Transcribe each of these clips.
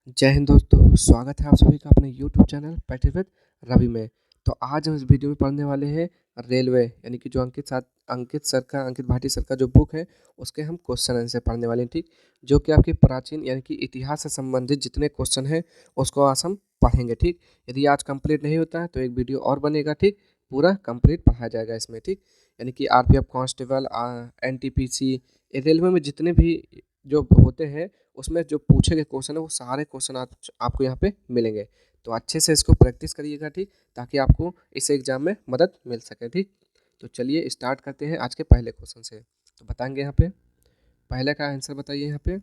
जय हिंद दोस्तों, स्वागत है आप सभी का अपने YouTube channel practice with Ravi में। तो आज हम इस वीडियो में पढ़ने वाले हैं रेलवे यानी कि जो अंकित भाटी सर का जो बुक है उसके हम क्वेश्चन आंसर पढ़ने वाले हैं। ठीक, जो कि आपकी प्राचीन यानी कि इतिहास से संबंधित जितने क्वेश्चन हैं उसको आज हम पढ़ेंगे। ठीक, यदि आज कंप्लीट नहीं होता है तो एक वीडियो और बनेगा। ठीक, पूरा कंप्लीट पढ़ाया जाएगा इसमें। ठीक, यानी कि आरपीएफ कांस्टेबल, एनटीपीसी, रेलवे में जितने भी जो होते हैं उसमें जो पूछे गए क्वेश्चन है वो सारे क्वेश्चन आपको यहाँ पे मिलेंगे। तो अच्छे से इसको प्रैक्टिस करिएगा। ठीक, ताकि आपको इस एग्जाम में मदद मिल सके। ठीक, तो चलिए स्टार्ट करते हैं आज के पहले क्वेश्चन से। तो बताएंगे यहाँ पे पहले का आंसर बताइए। यहाँ पे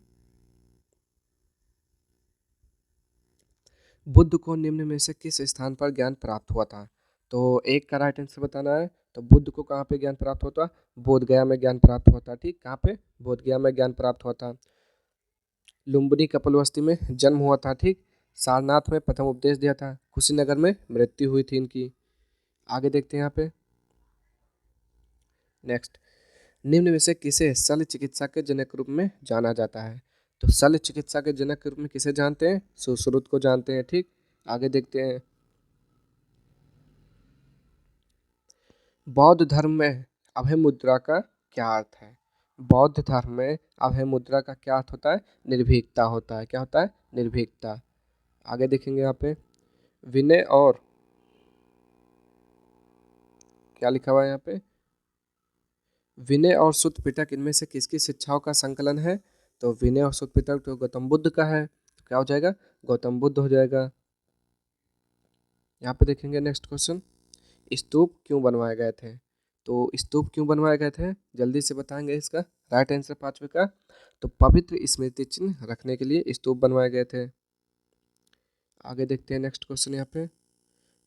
बुद्ध को निम्न में से किस स्थान पर ज्ञान प्राप्त हुआ था? तो एक का राइट आंसर बताना है। तो बुद्ध को कहाँ पे ज्ञान प्राप्त होता? बोध गया में ज्ञान प्राप्त होता। ठीक, कहाँ पे? बोध गया में ज्ञान प्राप्त हुआ था। लुम्बिनी कपिलवस्ती में जन्म हुआ था। ठीक, सारनाथ में प्रथम उपदेश दिया था। कुशीनगर में मृत्यु हुई थी इनकी। आगे देखते हैं यहाँ पे नेक्स्ट, निम्न में से किसे शल्य चिकित्सा के जनक के रूप में जाना जाता है? तो शल्य चिकित्सा के जनक के रूप में किसे जानते हैं? सुश्रुत को जानते हैं। ठीक, आगे देखते हैं, बौद्ध धर्म में अभय मुद्रा का क्या अर्थ है? बौद्ध धर्म में अभय मुद्रा का क्या अर्थ होता है? निर्भीकता होता है। क्या होता है? निर्भीकता। आगे देखेंगे यहाँ पे विनय और क्या लिखा हुआ है यहाँ पे, विनय और सुत्त पिटक इनमें से किसकी शिक्षाओं का संकलन है? तो विनय और सुत्त पिटक तो गौतम बुद्ध का है। तो क्या हो जाएगा? गौतम बुद्ध हो जाएगा। यहाँ पे देखेंगे नेक्स्ट क्वेश्चन, स्तूप क्यों बनवाए गए थे? तो स्तूप क्यों बनवाए गए थे जल्दी से बताएंगे इसका राइट आंसर पांचवे का। तो पवित्र स्मृति चिन्ह रखने के लिए स्तूप बनवाए गए थे। आगे देखते हैं नेक्स्ट क्वेश्चन यहाँ पे,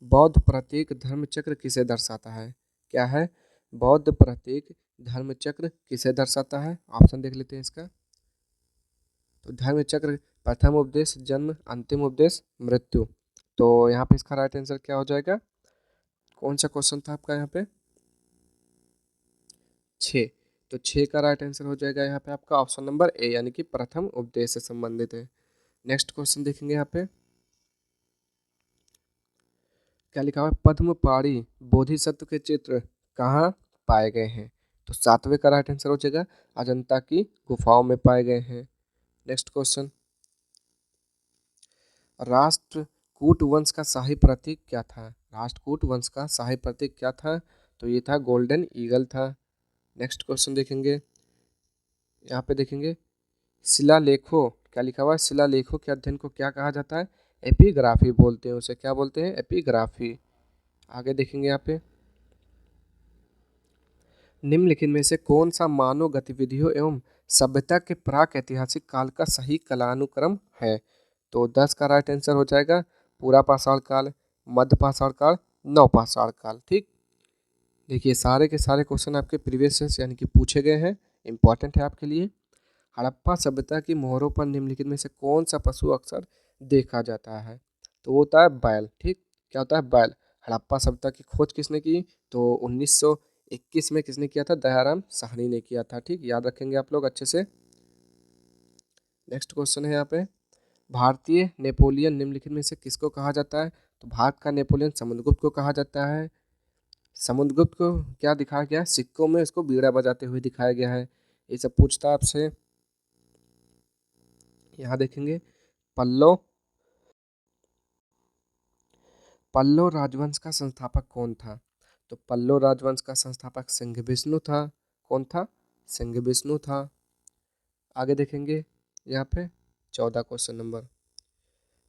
बौद्ध प्रतीक धर्म चक्र किसे दर्शाता है? क्या है? बौद्ध प्रतीक धर्म चक्र किसे दर्शाता है? ऑप्शन देख लेते हैं इसका। तो धर्म चक्र प्रथम उपदेश जन्म, अंतिम उपदेश मृत्यु। तो यहाँ पे इसका राइट आंसर क्या हो जाएगा? कौन सा क्वेश्चन था आपका यहाँ पे? 6। तो 6 का राइट आंसर हो जाएगा यहाँ पे आपका ऑप्शन नंबर ए, यानी कि प्रथम उपदेश से संबंधित है। नेक्स्ट क्वेश्चन देखेंगे यहाँ पे क्या लिखा हुआ है, पद्मपाणि बोधिसत्व के चित्र कहाँ पाए गए हैं? तो 7वें का राइट आंसर हो जाएगा अजंता की गुफाओं में पाए गए हैं। नेक्स्ट क्वेश्चन, राष्ट्रकूट वंश का शाही प्रतीक क्या था? राष्ट्रकूट वंश का शाही प्रतीक क्या था? तो ये था गोल्डन ईगल था। नेक्स्ट क्वेश्चन देखेंगे, यहाँ पे देखेंगे शिलालेखों, क्या लिखा हुआ है, शिलालेखों के अध्ययन को क्या कहा जाता है? एपिग्राफी बोलते हैं उसे। क्या बोलते हैं? एपिग्राफी। आगे देखेंगे यहाँ पे, निम्नलिखित में से कौन सा मानव गतिविधियों एवं सभ्यता के प्राक ऐतिहासिक काल का सही कालानुक्रम है? तो 10 का राइट आंसर हो जाएगा पूरा पाषाण काल, मध्य पाषाण काल, नव पाषाण काल। ठीक, देखिए सारे के सारे क्वेश्चन आपके प्रीवियस यानी कि पूछे गए हैं, इंपॉर्टेंट है आपके लिए। हड़प्पा सभ्यता की मोहरों पर निम्नलिखित में से कौन सा पशु अक्सर देखा जाता है? तो वो होता है बैल। ठीक, क्या होता है? बैल। हड़प्पा सभ्यता की खोज किसने की? तो 1921 में किसने किया था? दयाराम साहनी ने किया था। ठीक, याद रखेंगे आप लोग अच्छे से। नेक्स्ट क्वेश्चन है यहाँ पे, भारतीय नेपोलियन निम्नलिखित में से किसको कहा जाता है? तो भारत का नेपोलियन समुद्रगुप्त को कहा जाता है। समुद्रगुप्त को क्या दिखाया गया है? सिक्कों में उसको बीड़ा बजाते हुए दिखाया गया है। ये सब पूछता है आपसे। यहाँ देखेंगे पल्लव पल्लव राजवंश का संस्थापक कौन था? तो पल्लव राजवंश का संस्थापक सिंहविष्णु था। कौन था? सिंहविष्णु था। आगे देखेंगे यहाँ पे 14 क्वेश्चन नंबर,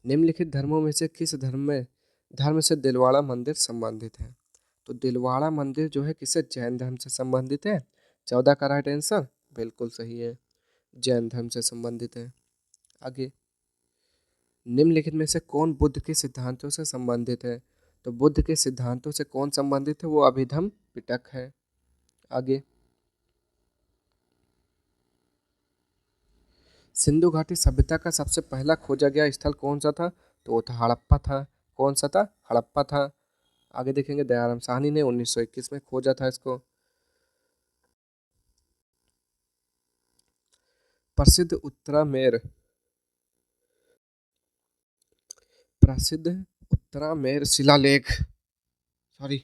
निम्नलिखित धर्मों में से किस धर्म से दिलवाड़ा मंदिर संबंधित है? तो दिलवाड़ा मंदिर जो है किससे? जैन धर्म से संबंधित है। 14 का राइट आंसर बिल्कुल सही है, जैन धर्म से संबंधित है। आगे, निम्नलिखित में से कौन बुद्ध के सिद्धांतों से संबंधित है? तो बुद्ध के सिद्धांतों से कौन संबंधित है? वो अभिधम पिटक है। आगे, सिंधु घाटी सभ्यता का सबसे पहला खोजा गया स्थल कौन सा था? तो वो था हड़प्पा था। कौन सा था? हड़प्पा था। आगे देखेंगे दयाराम साहनी ने 1921 में खोजा था इसको। प्रसिद्ध उत्तरामेर प्रसिद्ध उत्तरामेर शिलालेख, सॉरी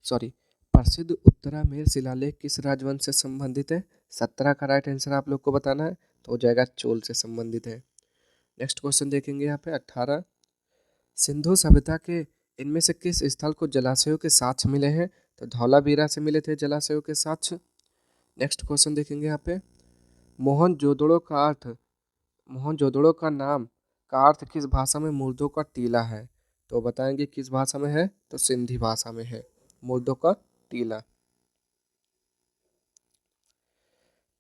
सॉरी प्रसिद्ध उत्तरामेर शिलालेख किस राजवंश से संबंधित है? 17 का राइट आंसर आप लोग को बताना है, तो हो जाएगा चोल से संबंधित है। नेक्स्ट क्वेश्चन देखेंगे यहाँ पे 18। सिंधु सभ्यता के इनमें से किस स्थल को जलाशयों के साक्ष्य मिले हैं? तो धौलावीरा से मिले थे जलाशयों के साक्ष्य। नेक्स्ट क्वेश्चन देखेंगे यहाँ पे मोहनजोदड़ो का अर्थ, मोहनजोदड़ो का नाम का अर्थ किस भाषा में मुर्दों का टीला है? तो बताएंगे किस भाषा में है? तो सिंधी भाषा में है मुर्दों का टीला।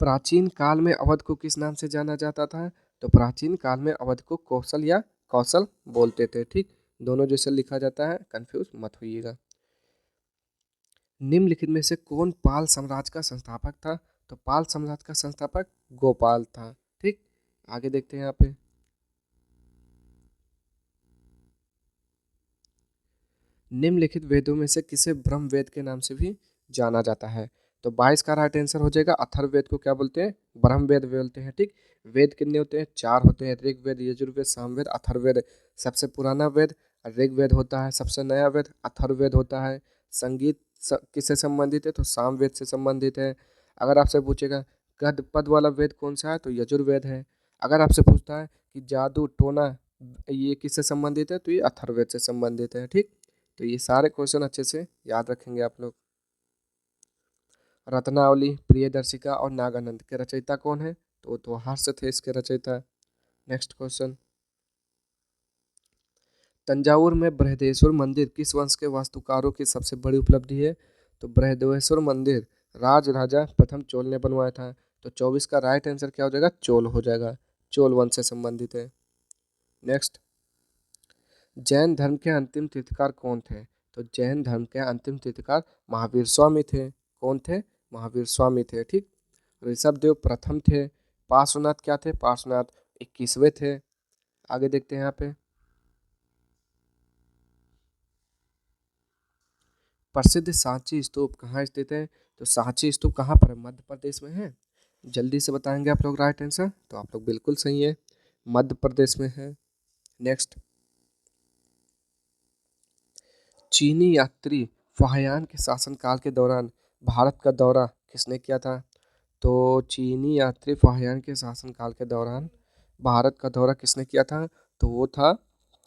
प्राचीन काल में अवध को किस नाम से जाना जाता था? तो प्राचीन काल में अवध को कौशल या कौशल बोलते थे। ठीक, दोनों जैसे लिखा जाता है, कंफ्यूज मत होइएगा। निम्नलिखित में से कौन पाल साम्राज्य का संस्थापक था? तो पाल साम्राज्य का संस्थापक गोपाल था। ठीक, आगे देखते हैं यहाँ पे निम्नलिखित वेदों में से किसे ब्रह्म वेद के नाम से भी जाना जाता है? तो 22 का राइट आंसर हो जाएगा। अथर्ववेद को क्या बोलते हैं? ब्रह्म वेद बोलते हैं। ठीक, वेद कितने होते हैं? 4 होते हैं, ऋग्वेद, यजुर्वेद, सामवेद, अथर्ववेद। सबसे पुराना वेद ऋग्वेद होता है, सबसे नया वेद अथर्ववेद होता है। संगीत किससे संबंधित है? तो सामवेद से संबंधित है। अगर आपसे पूछेगा गद पद वाला वेद कौन सा है? तो यजुर्वेद है। अगर आपसे पूछता है कि जादू टोना ये किससे संबंधित है? तो ये अथर्ववेद से संबंधित है। ठीक, तो ये सारे क्वेश्चन अच्छे से याद रखेंगे आप लोग। रत्नावली, प्रियदर्शिका और नागानंद के रचयिता कौन है? तो हर्ष थे इसके रचयिता। नेक्स्ट क्वेश्चन तंजावुर में बृहदेश्वर मंदिर किस वंश के वास्तुकारों की सबसे बड़ी उपलब्धि है? तो बृहदेश्वर मंदिर राज राजा प्रथम चोल ने बनवाया था। तो 24 का राइट आंसर क्या हो जाएगा? चोल हो जाएगा, चोल वंश से संबंधित है। नेक्स्ट जैन धर्म के अंतिम तीर्थकार कौन थे? तो जैन धर्म के अंतिम तीर्थकार महावीर स्वामी थे। कौन थे? महावीर स्वामी थे। ठीक, ऋषभ देव प्रथम थे। पार्श्वनाथ क्या थे? पार्श्वनाथ 21वें थे। आगे देखते हैं यहाँ पे प्रसिद्ध सांची स्तूप कहाँ स्थित है? तो सांची स्तूप कहाँ पर है? मध्य प्रदेश में है। जल्दी से बताएंगे आप लोग राइट आंसर, तो आप लोग बिल्कुल सही है, मध्य प्रदेश में है। नेक्स्ट चीनी यात्री फाहियान के शासनकाल के दौरान भारत का दौरा किसने किया था? तो चीनी यात्री फाहियान के शासनकाल के दौरान भारत का दौरा किसने किया था? तो वो था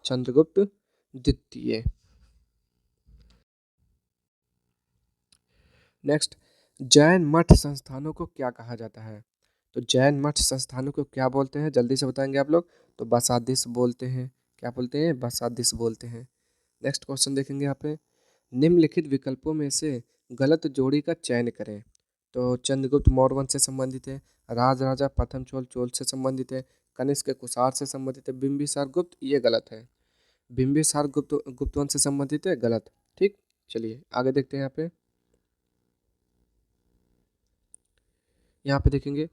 चंद्रगुप्त द्वितीय। नेक्स्ट जैन मठ संस्थानों को क्या कहा जाता है? तो जैन मठ संस्थानों को क्या बोलते हैं? जल्दी से बताएंगे आप लोग। तो बसादिस बोलते हैं। क्या बोलते हैं? बसादिस बोलते हैं। नेक्स्ट क्वेश्चन देखेंगे यहाँ पे निम्नलिखित विकल्पों में से गलत जोड़ी का चयन करें। तो चंद्रगुप्त मौर्य वंश से संबंधित है, राज राजा प्रथम चोल चोल से संबंधित है, कनिष्क कुषाण से संबंधित है, बिंबिसार गुप्त ये गलत है। बिंबिसार गुप्त गुप्त वंश से संबंधित है, गलत। ठीक, चलिए आगे देखते हैं यहाँ पे। यहाँ पे देखेंगे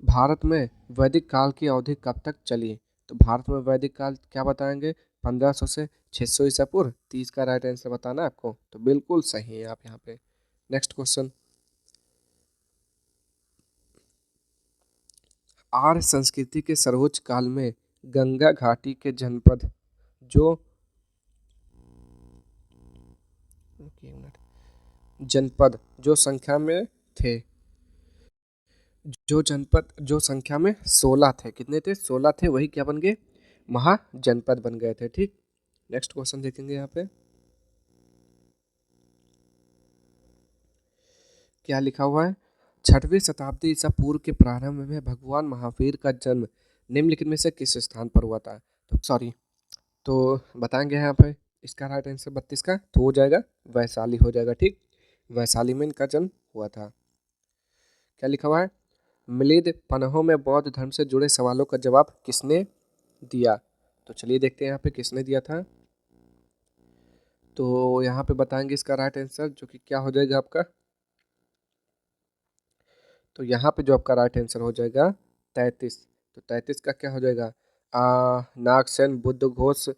भारत में वैदिक काल की अवधि कब तक चली? तो भारत में वैदिक काल क्या बताएंगे? 1500 से 600 ईसा पूर्व। 30 का राइट आंसर बताना है आपको, तो बिल्कुल सही है आप यहाँ पे। नेक्स्ट क्वेश्चन आर्य संस्कृति के सर्वोच्च काल में गंगा घाटी के जनपद जो एक मिनट जनपद जो संख्या में थे, जो जनपद जो संख्या में 16 थे, कितने थे? 16 थे, वही क्या बन गए? महाजनपद बन गए थे। ठीक, नेक्स्ट क्वेश्चन देखेंगे यहाँ पे क्या लिखा हुआ है 6वीं शताब्दी ईसा पूर्व के प्रारंभ में भगवान महावीर का जन्म निम्नलिखित में से किस स्थान पर हुआ था? तो सॉरी, तो बताएंगे यहाँ पे इसका राइट आंसर 32 का तो हो जाएगा वैशाली हो जाएगा। ठीक, वैशाली में इनका जन्म हुआ था। क्या लिखा हुआ है मिलिंद पन्हों में बौद्ध धर्म से जुड़े सवालों का जवाब किसने दिया? तो चलिए देखते हैं यहाँ पे किसने दिया था। तो यहाँ पे बताएंगे इसका राइट आंसर जो कि क्या हो जाएगा आपका। तो यहाँ पे जो आपका राइट आंसर हो जाएगा 33। तो 33 का क्या हो जाएगा? नागसेन, बुद्ध घोष,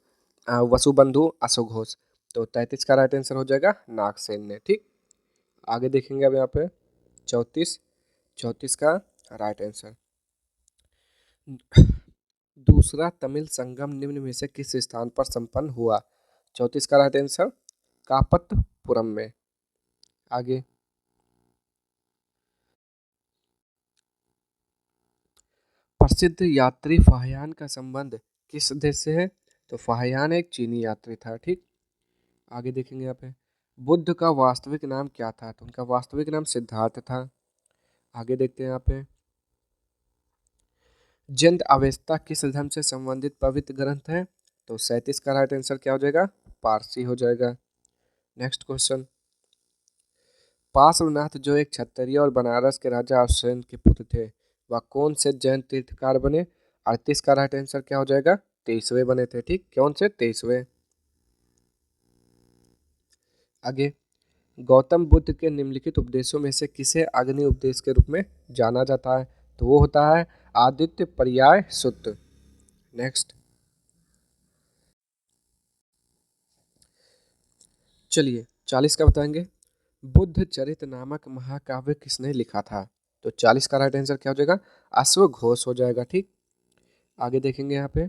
वसुबंधु, अशोक घोष। तो 33 का राइट आंसर हो जाएगा नागसेन ने। ठीक, आगे देखेंगे अब यहाँ पे 34। 34 का राइट आंसर दूसरा तमिल संगम निम्न में से किस स्थान पर संपन्न हुआ? 34 का राइट आंसर कापतपुरम में। आगे, प्रसिद्ध यात्री फाहियान का संबंध किस देश से है? तो फाहियान एक चीनी यात्री था। ठीक, आगे देखेंगे यहाँ पे बुद्ध का वास्तविक नाम क्या था? तो उनका वास्तविक नाम सिद्धार्थ था। आगे देखते हैं यहाँ पे जंद अवेस्ता किस धर्म से संबंधित पवित्र ग्रंथ है? तो 37 का राइट आंसर क्या हो जाएगा? पारसी हो जाएगा। नेक्स्ट क्वेश्चन, पार्श्वनाथ जो एक क्षत्रिय और बनारस के राजा अश्विन के पुत्र थे, वह कौन से जैन तीर्थकार बने? 38 का राइट आंसर क्या हो जाएगा? 23वें बने थे। ठीक, कौन से? 23वें। आगे, गौतम बुद्ध के निम्नलिखित उपदेशों में से किसे अग्नि उपदेश के रूप में जाना जाता है? तो वो होता है आदित्य पर्याय सुत्त। नेक्स्ट, चलिए 40 का बताएंगे, बुद्ध चरित नामक महाकाव्य किसने लिखा था? तो 40 का राइट आंसर क्या हो जाएगा? अश्वघोष हो जाएगा। ठीक, आगे देखेंगे यहाँ पे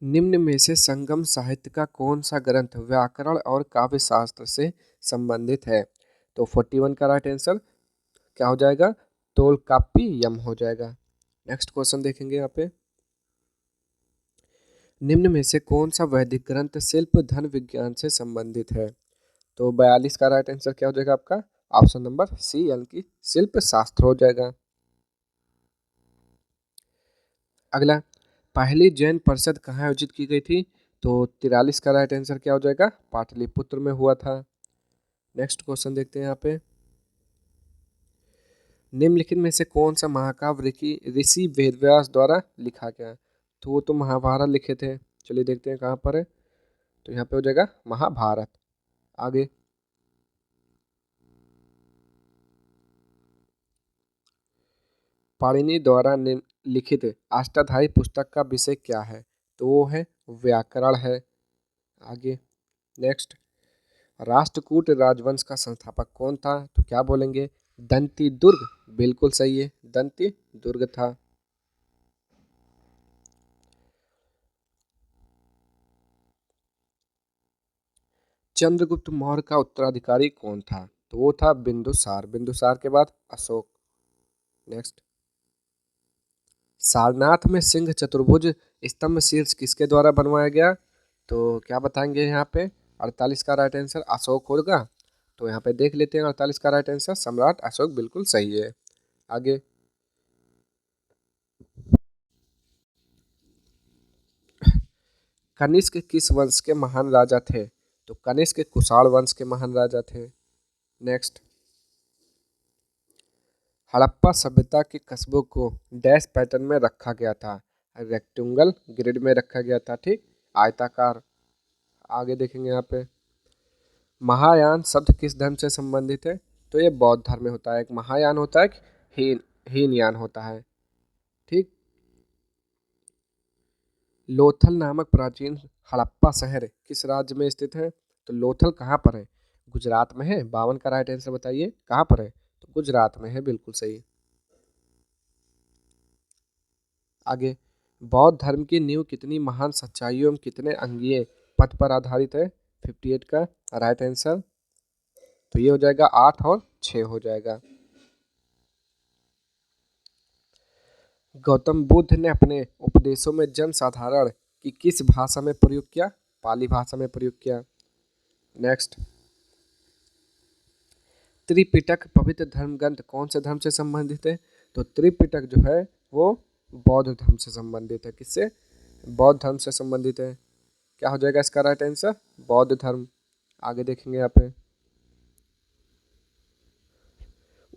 निम्न में से संगम साहित्य का कौन सा ग्रंथ व्याकरण और काव्य शास्त्र से संबंधित है? तो 41 का राइट आंसर क्या हो जाएगा? तोलकाप्पियम हो जाएगा। नेक्स्ट क्वेश्चन देखेंगे यहाँ पे निम्न में से कौन सा वैदिक ग्रंथ शिल्प धन विज्ञान से संबंधित है? तो 42 का राइट आंसर क्या हो जाएगा आपका? ऑप्शन नंबर सी यानी कि शिल्प शास्त्र हो जाएगा। अगला, पहली जैन परिषद कहाँ आयोजित की गई थी? तो 43 का राइट आंसर क्या हो जाएगा? पाटलिपुत्र में हुआ था। नेक्स्ट क्वेश्चन देखते हैं यहाँ पे निम्नलिखित में से कौन सा महाकाव्य ऋषि ऋषि वेदव्यास द्वारा लिखा गया? तो वो तो महाभारत लिखे थे। चलिए देखते हैं कहाँ पर है। तो यहाँ पे हो जाएगा महाभारत। आगे, पाणिनि द्वारा लिखित अष्टाध्यायी पुस्तक का विषय क्या है? तो वो है व्याकरण है। आगे, नेक्स्ट, राष्ट्रकूट राजवंश का संस्थापक कौन था? तो क्या बोलेंगे? दंती दुर्ग। बिल्कुल सही है, दंती दुर्ग था। चंद्रगुप्त मौर्य का उत्तराधिकारी कौन था? तो वो था बिंदुसार। बिंदुसार के बाद अशोक। नेक्स्ट, सारनाथ में सिंह चतुर्भुज स्तंभ शीर्ष किसके द्वारा बनवाया गया? तो क्या बताएंगे यहाँ पे? 48 का राइट आंसर अशोक होगा। तो यहाँ पे देख लेते हैं 48 का राइट आंसर सम्राट अशोक बिल्कुल सही है। आगे, कनिष्क किस वंश के महान राजा थे? तो कनिष्क कुषाण वंश के महान राजा थे। नेक्स्ट, हड़प्पा सभ्यता के कस्बों को डैश पैटर्न में रखा गया था? रेक्टेंगल ग्रिड में रखा गया था। ठीक, आयताकार। आगे देखेंगे यहाँ पे महायान शब्द किस धर्म से संबंधित है? तो ये बौद्ध धर्म में होता है। एक महायान होता है, एक हीनयान होता है। ठीक, लोथल नामक प्राचीन हड़प्पा शहर किस राज्य में स्थित है? तो लोथल कहाँ पर है? गुजरात में है। 52 का राइट आंसर बताइए कहाँ पर है? तो गुजरात में है, बिल्कुल सही। आगे, बौद्ध धर्म की नींव कितनी महान सच्चाइयों एवं कितने अंगीय पथ पर आधारित है? 58 का राइट आंसर तो ये हो जाएगा 8 और 6 हो जाएगा। गौतम बुद्ध ने अपने उपदेशों में जन साधारण की किस भाषा में प्रयोग किया? पाली भाषा में प्रयोग किया। नेक्स्ट, त्रिपिटक पवित्र धर्म ग्रंथ कौन से धर्म से संबंधित है? तो त्रिपिटक जो है वो बौद्ध धर्म से संबंधित है। किससे? बौद्ध धर्म से संबंधित है। क्या हो जाएगा इसका राइट आंसर? बौद्ध धर्म। आगे देखेंगे यहाँ पे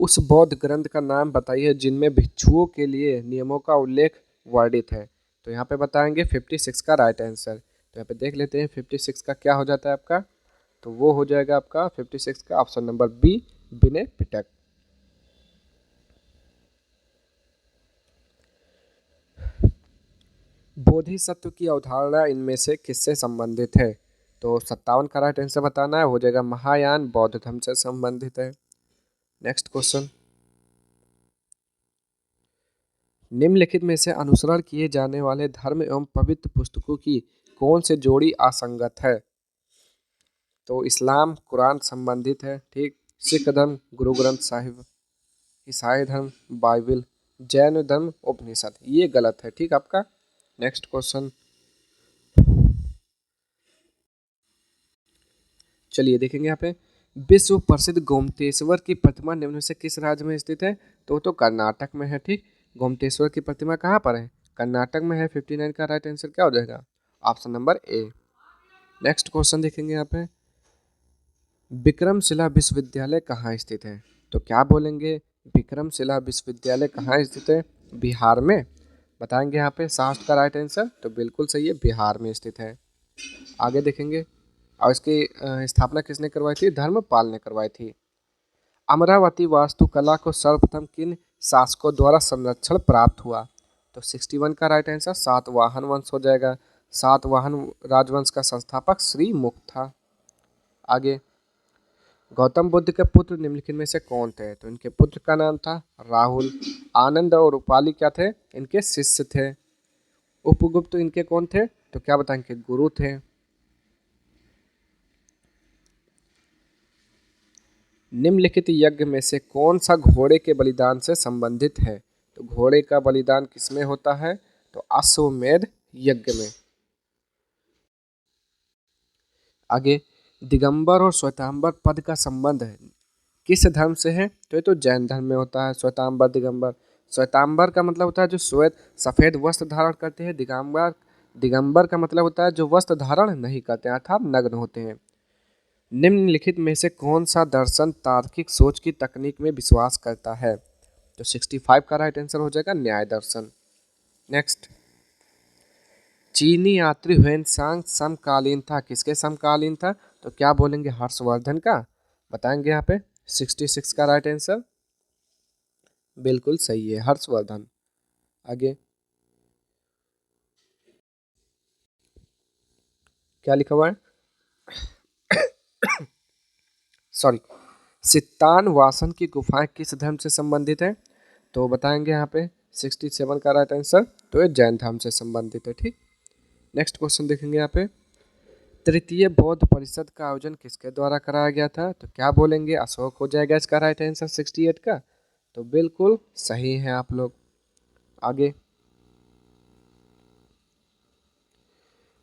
उस बौद्ध ग्रंथ का नाम बताइए जिनमें भिक्षुओं के लिए नियमों का उल्लेख वर्णित है। तो यहाँ पे बताएंगे 56 का राइट आंसर। तो यहाँ पे देख लेते हैं 56 का क्या हो जाता है आपका? तो वो हो जाएगा आपका 56 का option number B, Vinaya Pitaka. Bodhisattva की अवधारणा इनमें से किससे संबंधित है? तो 57 का राइट आंसर बताना है, हो जाएगा महायान बौद्ध धर्म से संबंधित है। नेक्स्ट क्वेश्चन, निम्नलिखित में से अनुसरण किए जाने वाले धर्म एवं पवित्र पुस्तकों की कौन से जोड़ी असंगत है? तो इस्लाम कुरान संबंधित है, ठीक। सिख धर्म गुरु ग्रंथ साहिब, ईसाई धर्म बाइबल, जैन धर्म उपनिषद। ये गलत है, ठीक आपका। नेक्स्ट क्वेश्चन, चलिए देखेंगे यहाँ पे। विश्व प्रसिद्ध गोमतेश्वर की प्रतिमा निम्न में से किस राज्य में स्थित है? तो कर्नाटक में है, ठीक। गोमतेश्वर की प्रतिमा कहाँ पर है? कर्नाटक में है। 59 का राइट आंसर क्या हो जाएगा? Option number A. Next question देखेंगे यहाँ पे। विक्रमशिला विश्वविद्यालय कहाँ स्थित है? तो क्या बोलेंगे? विक्रमशिला विश्वविद्यालय कहाँ स्थित है? बिहार में। बताएंगे यहाँ पे शास्त्र का राइट आंसर, तो बिल्कुल सही है, बिहार में स्थित है। आगे देखेंगे। और इसकी स्थापना किसने करवाई थी? धर्मपाल ने करवाई थी। अमरावती वास्तुकला को सर्वप्रथम किन शासकों द्वारा संरक्षण प्राप्त हुआ? तो 61 का राइट आंसर सातवाहन वंश हो जाएगा। सातवाहन राजवंश का संस्थापक श्री मुख था। आगे, गौतम बुद्ध के पुत्र निम्नलिखित में से कौन थे? तो इनके पुत्र का नाम था राहुल। आनंद और उपाली क्या थे? इनके शिष्य थे। उपगुप्त इनके कौन थे? तो क्या बताएंगे? गुरु थे। निम्नलिखित यज्ञ में से कौन सा घोड़े के बलिदान से संबंधित है? तो घोड़े का बलिदान किसमें होता है? तो अश्वमेध यज्ञ में। आगे, दिगंबर और श्वेतांबर पद का संबंध है किस धर्म से है? तो ये तो जैन धर्म में होता है। श्वेतांबर दिगंबर, श्वेतांबर का मतलब होता है जो श्वेत सफेद वस्त्र धारण करते हैं। दिगंबर दिगंबर का मतलब होता है जो वस्त्र धारण नहीं करते हैं, अर्थात नग्न होते हैं। निम्नलिखित में से कौन सा दर्शन तार्किक सोच की तकनीक में विश्वास करता है? तो 65 का राइट आंसर हो जाएगा न्याय दर्शन। नेक्स्ट, चीनी यात्री ह्वेनसांग समकालीन था, किसके समकालीन था? तो क्या बोलेंगे? हर्षवर्धन का। बताएंगे यहाँ पे 66 का राइट आंसर बिल्कुल सही है, हर्षवर्धन। आगे क्या लिखा हुआ है? सॉरी, सित्तान वासन की गुफाएं किस धर्म से संबंधित है? तो बताएंगे यहाँ पे 67 का राइट आंसर, तो ये जैन धर्म से संबंधित है, ठीक। नेक्स्ट क्वेश्चन देखेंगे यहाँ पे। तृतीय बौद्ध परिषद का आयोजन किसके द्वारा कराया गया था? तो क्या बोलेंगे? अशोक हो जाएगा इसका राइट आंसर 68 का, तो बिल्कुल सही है आप लोग। आगे,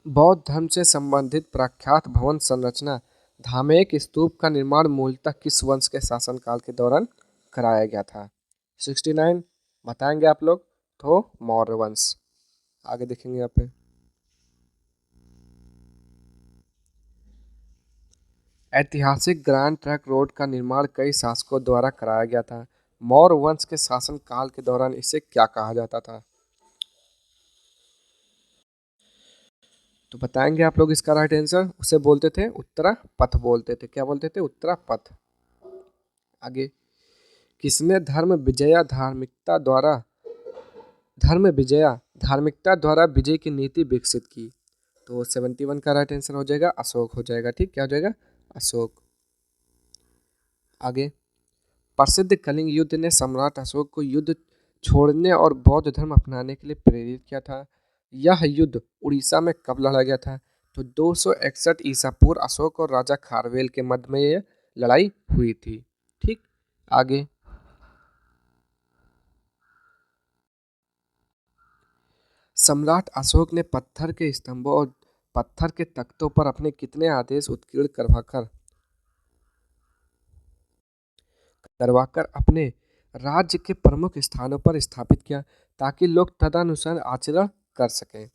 बौद्ध धर्म से संबंधित प्रख्यात भवन संरचना धामेक स्तूप का निर्माण मूलतः किस वंश के शासनकाल के दौरान कराया गया था? 69 बताएंगे आप लोग, तो मौर्य वंश। आगे देखेंगे यहाँ पे। ऐतिहासिक ग्रैंड ट्रंक रोड का निर्माण कई शासकों द्वारा कराया गया था। मौर्य वंश के शासनकाल के दौरान इसे क्या कहा जाता था? तो बताएंगे आप लोग इसका राइट आंसर। उसे बोलते थे उत्तरा पथ, बोलते थे। क्या बोलते थे? उत्तरा पथ। आगे, किसने धर्म विजया धार्मिकता द्वारा विजय की नीति विकसित की? तो 71 का राइट आंसर हो जाएगा अशोक हो जाएगा, ठीक। क्या हो जाएगा? अशोक। आगे, प्रसिद्ध कलिंग युद्ध ने सम्राट अशोक को युद्ध छोड़ने और बौद्ध धर्म अपनाने के लिए प्रेरित किया था। यह युद्ध उड़ीसा में कब लड़ा गया था? तो 261 ईसा पूर्व अशोक और राजा खारवेल के मध्य में यह लड़ाई हुई थी, ठीक। आगे, सम्राट अशोक ने पत्थर के स्तंभों और पत्थर के तख्तों पर अपने कितने आदेश उत्कीर्ण करवाकर अपने राज्य के प्रमुख स्थानों पर स्थापित किया, ताकि लोग तदनुसार आचरण कर सकें?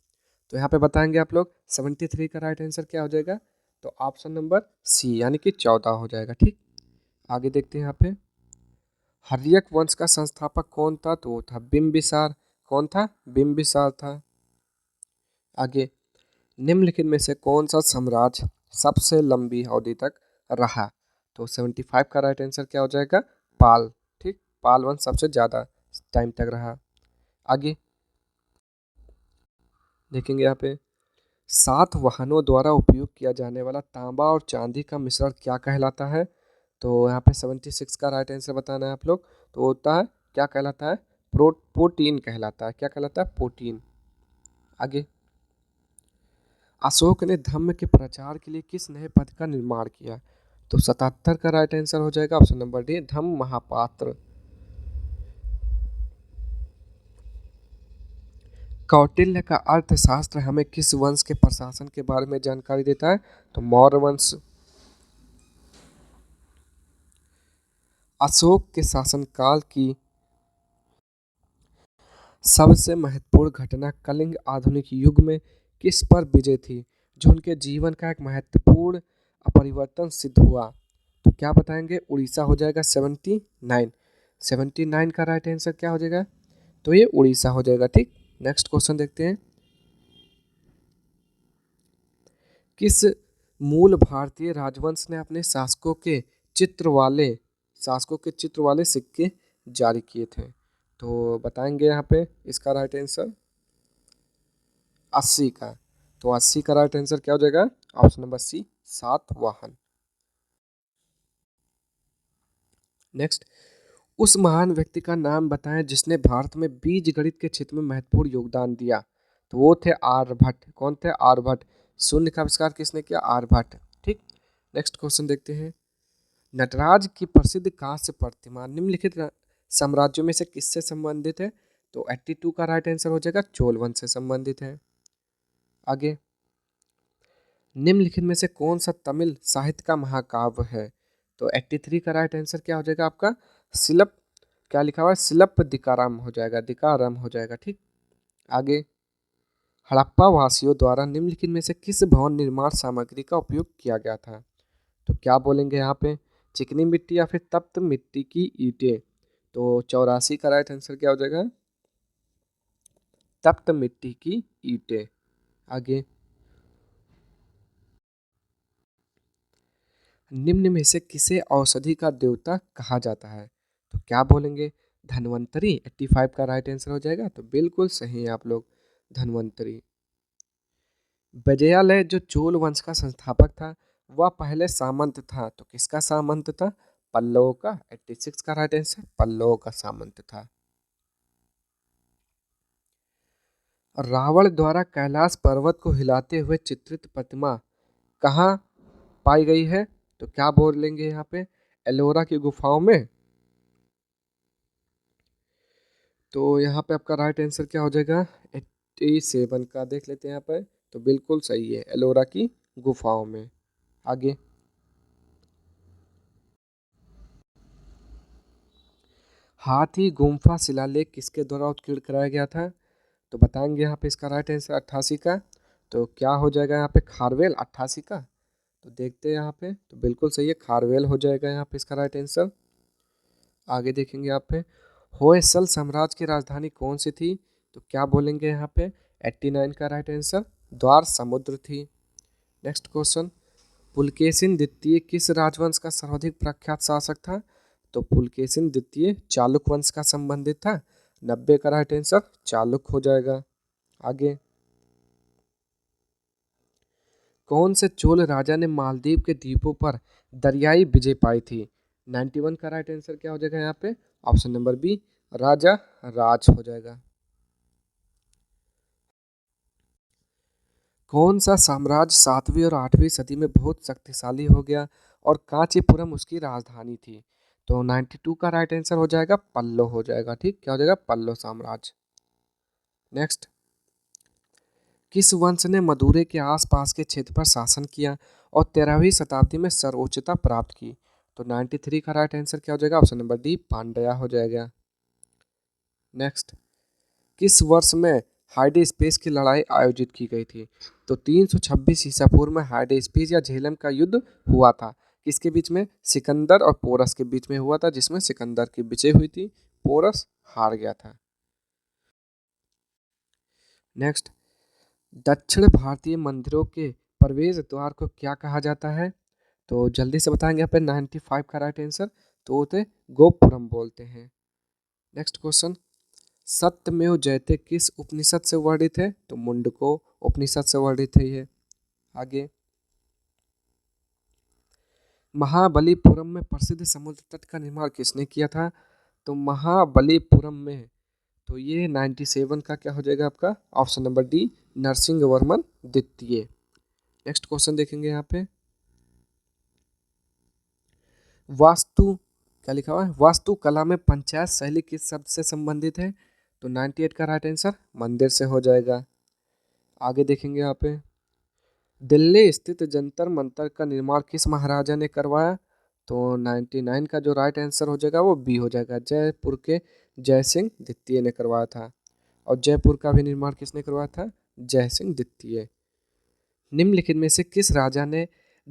तो यहाँ पे बताएंगे आप लोग 73 का राइट आंसर क्या हो जाएगा? तो ऑप्शन नंबर सी, यानी कि 14 हो जाएगा, ठीक। आगे देखते हैं यहाँ पे। हर्यक वंश का संस्थापक कौन था? तो वो था बिम्बिसार। कौन था? बिम्बिसार था। आगे, निम्नलिखित में से कौन सा साम्राज्य सबसे लंबी अवधि तक रहा? तो 75 का राइट आंसर क्या हो जाएगा? पाल, ठीक। पाल वंश सबसे ज़्यादा टाइम तक रहा। आगे देखेंगे यहाँ पे। सात वाहनों द्वारा उपयोग किया जाने वाला तांबा और चांदी का मिश्रण क्या कहलाता है? तो यहाँ पे 76 का राइट आंसर बताना है आप लोग। तो होता है, क्या कहलाता है? पोटीन कहलाता है। क्या कहलाता है? पोटीन। आगे, अशोक ने धम्म के प्रचार के लिए किस नए पद का निर्माण किया? तो 77 का राइट आंसर हो जाएगा ऑप्शन नंबर डी, धम्म महापात्र। कौटिल्य का अर्थशास्त्र हमें किस वंश के प्रशासन के बारे में जानकारी देता है? तो मौर्य वंश। अशोक के शासनकाल की सबसे महत्वपूर्ण घटना कलिंग आधुनिक युग में किस पर विजय थी, जो उनके जीवन का एक महत्वपूर्ण अपरिवर्तन सिद्ध हुआ? तो क्या बताएंगे? उड़ीसा हो जाएगा 79। 79 का राइट आंसर क्या हो जाएगा? तो ये उड़ीसा हो जाएगा। ठीक, नेक्स्ट क्वेश्चन देखते हैं। किस मूल भारतीय राजवंश ने अपने शासकों के चित्र वाले सिक्के जारी किए थे? तो बताएंगे यहाँ पे इसका राइट आंसर 80 का। तो 80 का राइट आंसर क्या हो जाएगा? Option number C, Satavahana. Next, उस महान व्यक्ति का नाम बताएं जिसने भारत में बीज गणित के क्षेत्र में महत्वपूर्ण योगदान दिया? तो वो थे आर्यभट्ट। कौन थे? आर्यभट्ट। शून्य का आविष्कार किसने किया? आर्यभट्ट। ठीक, नेक्स्ट क्वेश्चन देखते हैं। नटराज की प्रसिद्ध कांस्य प्रतिमा निम्नलिखित साम्राज्यों में से किससे संबंधित है? तो 82 का राइट आंसर हो जाएगा चोल वंश से संबंधित है। आगे, निम्नलिखित में से कौन सा तमिल साहित्य का महाकाव्य है? तो 83 का राइट आंसर क्या हो जाएगा आपका? शिल्प, क्या लिखा हुआ है? शिल्प दिकाराम हो जाएगा, दिकाराम हो जाएगा। ठीक, आगे, हड़प्पा वासियों द्वारा निम्नलिखित में से किस भवन निर्माण सामग्री का उपयोग किया गया था? तो क्या बोलेंगे यहाँ पे? चिकनी मिट्टी या फिर तप्त मिट्टी की ईंटें? तो 84 का राइट आंसर क्या हो जाएगा? तप्त मिट्टी की ईंटें। आगे, निम्न में से किसे औषधि का देवता कहा जाता है? तो क्या बोलेंगे? धन्वंतरी। 85 का राइट आंसर हो जाएगा। तो बिल्कुल सही है आप लोग, धन्वंतरी। विजयालय जो चोल वंश का संस्थापक था वह पहले सामंत था, तो किसका सामंत था? पल्लव का। 86 का राइट आंसर पल्लव का सामंत था। रावण द्वारा कैलाश पर्वत को हिलाते हुए चित्रित प्रतिमा कहाँ पाई गई है? तो क्या बोलेंगे यहाँ पे? एलोरा की गुफाओं में। तो यहाँ पे आपका राइट आंसर क्या हो जाएगा? 87 का देख लेते हैं यहाँ पे। तो बिल्कुल सही है, एलोरा की गुफाओं में। आगे, हाथी गुम्फा शिलालेख किसके द्वारा उत्कीर्ण कराया गया था? तो बताएंगे यहाँ पे इसका राइट आंसर 88 का। तो क्या हो जाएगा यहाँ पे? खारवेल। 88 का। तो देखते हैं यहाँ पे। तो बिल्कुल सही है, खारवेल हो जाएगा यहाँ पे इसका राइट आंसर। आगे देखेंगे यहाँ पे, होयसल साम्राज्य की राजधानी कौन सी थी? तो क्या बोलेंगे यहाँ पे? 89 का राइट आंसर द्वार समुद्र थी। नेक्स्ट क्वेश्चन, पुलकेशिन द्वितीय किस राजवंश का सर्वाधिक प्रख्यात शासक था? तो पुलकेशिन द्वितीय चालुक्य वंश का संबंधित था। 90 का राइट आंसर चालुक्य हो जाएगा। आगे, कौन से चोल राजा ने मालदीव के द्वीपों पर दरियाई विजय पाई थी? 91 का राइट आंसर क्या हो जाएगा यहाँ पे? ऑप्शन नंबर बी, राजा राज हो जाएगा। कौन सा साम्राज्य 7वीं और 8वीं सदी में बहुत शक्तिशाली हो गया और कांचीपुरम उसकी राजधानी थी? तो 92 का राइट आंसर हो जाएगा पल्लो हो जाएगा। ठीक, क्या हो जाएगा? पल्लो साम्राज्य। नेक्स्ट, किस वंश ने मदुरै के आसपास के क्षेत्र पर शासन किया और 13वीं शताब्दी में सर्वोच्चता प्राप्त की? तो 93 का राइट आंसर क्या हो जाएगा? ऑप्शन नंबर डी, पांड्या हो जाएगा। नेक्स्ट, किस वर्ष में हाइडे स्पेस की लड़ाई आयोजित की गई थी? तो 326 ईसा पूर्व में हाइडे स्पेस या झेलम का युद्ध हुआ था। किसके बीच में? सिकंदर और पोरस के बीच में हुआ था, जिसमें सिकंदर की विजय हुई थी, पोरस हार गया था। नेक्स्ट, दक्षिण भारतीय मंदिरों के प्रवेश द्वार को क्या कहा जाता है? तो जल्दी से बताएंगे यहाँ पे 95 का राइट आंसर। तो वो थे गोपुरम बोलते हैं। नेक्स्ट क्वेश्चन, सत्यमेव जयते किस उपनिषद से वर्णित है? तो मुंडको उपनिषद से वर्णित है ये। आगे, महाबलीपुरम में प्रसिद्ध समुद्र तट का निर्माण किसने किया था? तो महाबलीपुरम में तो ये 97 का क्या हो जाएगा आपका ऑप्शन नंबर डी, नरसिंहवर्मन द्वितीय। नेक्स्ट क्वेश्चन देखेंगे यहाँ पे, वास्तु क्या लिखा हुआ है, वास्तुकला में पंचायत शैली किस शब्द से संबंधित है? तो 98 का राइट आंसर मंदिर से हो जाएगा। आगे देखेंगे यहाँ पे, दिल्ली स्थित जंतर मंतर का निर्माण किस महाराजा ने करवाया? तो 99 का जो राइट आंसर हो जाएगा वो बी हो जाएगा, जयपुर के जय सिंह द्वितीय ने करवाया था। और जयपुर का भी निर्माण किसने करवाया था? जय सिंह द्वितीय। निम्नलिखित में से किस राजा ने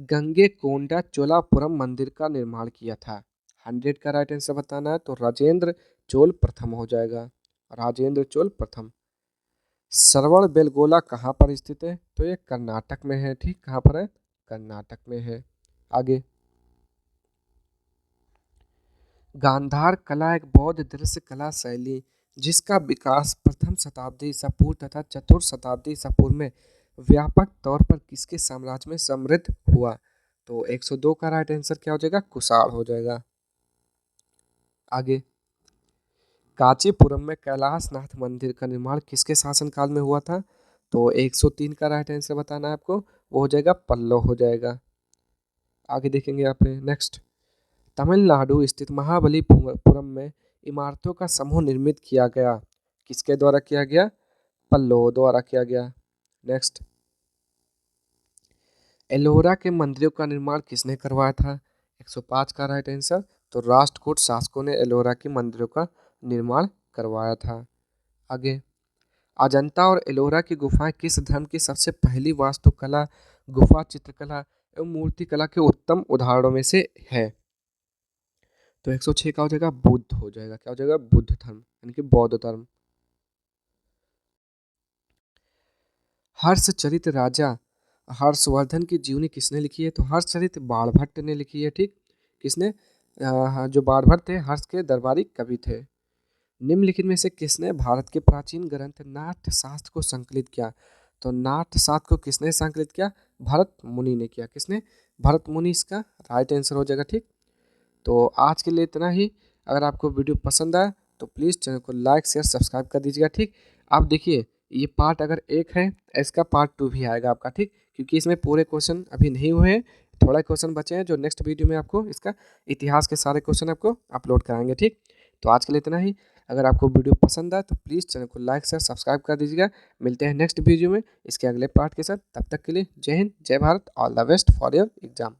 गंगेकोंडा चोलापुरम मंदिर का निर्माण किया था? 100 का राइट आंसर बताना है, तो राजेंद्र चोल प्रथम हो जाएगा, राजेंद्र चोल प्रथम। श्रवण बेलगोला कहाँ पर स्थित है? तो ये कर्नाटक में है, ठीक, कहाँ पर है? कर्नाटक में है। आगे, गांधार कला एक बौद्ध दृश्य कला शैली जिसका विकास प्रथम शताब्दी ईसा पूर्व तथा चतुर्थ शताब्दी ईसा पूर्व में व्यापक तौर पर किसके साम्राज्य में समृद्ध हुआ? तो 102 का राइट आंसर क्या हो जाएगा? कुषाण हो जाएगा। आगे, कांचीपुरम में कैलाशनाथ मंदिर का निर्माण किसके शासनकाल में हुआ था? तो 103 का राइट आंसर बताना है आपको, वो हो जाएगा पल्लव हो जाएगा। आगे देखेंगे यहाँ पे, नेक्स्ट, तमिलनाडु स्थित महाबलीपुरम में इमारतों का समूह निर्मित किया गया, किसके द्वारा किया गया? पल्लव द्वारा किया गया। नेक्स्ट, एलोरा के मंदिरों का निर्माण किसने करवाया था? 105 का राइट आंसर, तो राष्ट्रकूट शासकों ने एलोरा के मंदिरों का निर्माण करवाया था। आगे, अजंता और एलोरा की गुफाएं किस धर्म की सबसे पहली वास्तुकला, गुफा चित्रकला एवं मूर्तिकला के उत्तम उदाहरणों में से है? तो 106 का हो जाएगा बुद्ध हो जाएगा, क्या हो जाएगा? बुद्ध धर्म यानी कि बौद्ध धर्म। हर्षचरित राजा हर्षवर्धन की जीवनी किसने लिखी है? तो हर्षचरित बाणभट्ट ने लिखी है, ठीक, किसने? जो बाणभट्ट थे हर्ष के दरबारी कवि थे। निम्नलिखित में से किसने भारत के प्राचीन ग्रंथ नाट्यशास्त्र को संकलित किया? तो नाट्यशास्त्र को किसने संकलित किया? भरत मुनि ने किया। किसने? भरत मुनि इसका राइट आंसर हो जाएगा, ठीक। तो आज के लिए इतना ही। अगर आपको वीडियो पसंद आया तो प्लीज़ चैनल को लाइक शेयर सब्सक्राइब कर दीजिएगा, ठीक। आप देखिए, ये पार्ट अगर एक है, इसका पार्ट 2 भी आएगा आपका, ठीक, क्योंकि इसमें पूरे क्वेश्चन अभी नहीं हुए हैं, थोड़ा क्वेश्चन बचे हैं जो नेक्स्ट वीडियो में आपको इसका इतिहास के सारे क्वेश्चन आपको अपलोड कराएंगे, ठीक। तो आज के लिए इतना ही। अगर आपको वीडियो पसंद आए तो प्लीज़ चैनल को लाइक शेयर सब्सक्राइब कर दीजिएगा। मिलते हैं नेक्स्ट वीडियो में इसके अगले पार्ट के साथ। तब तक के लिए जय हिंद, जय Bharat, all the best for your exam.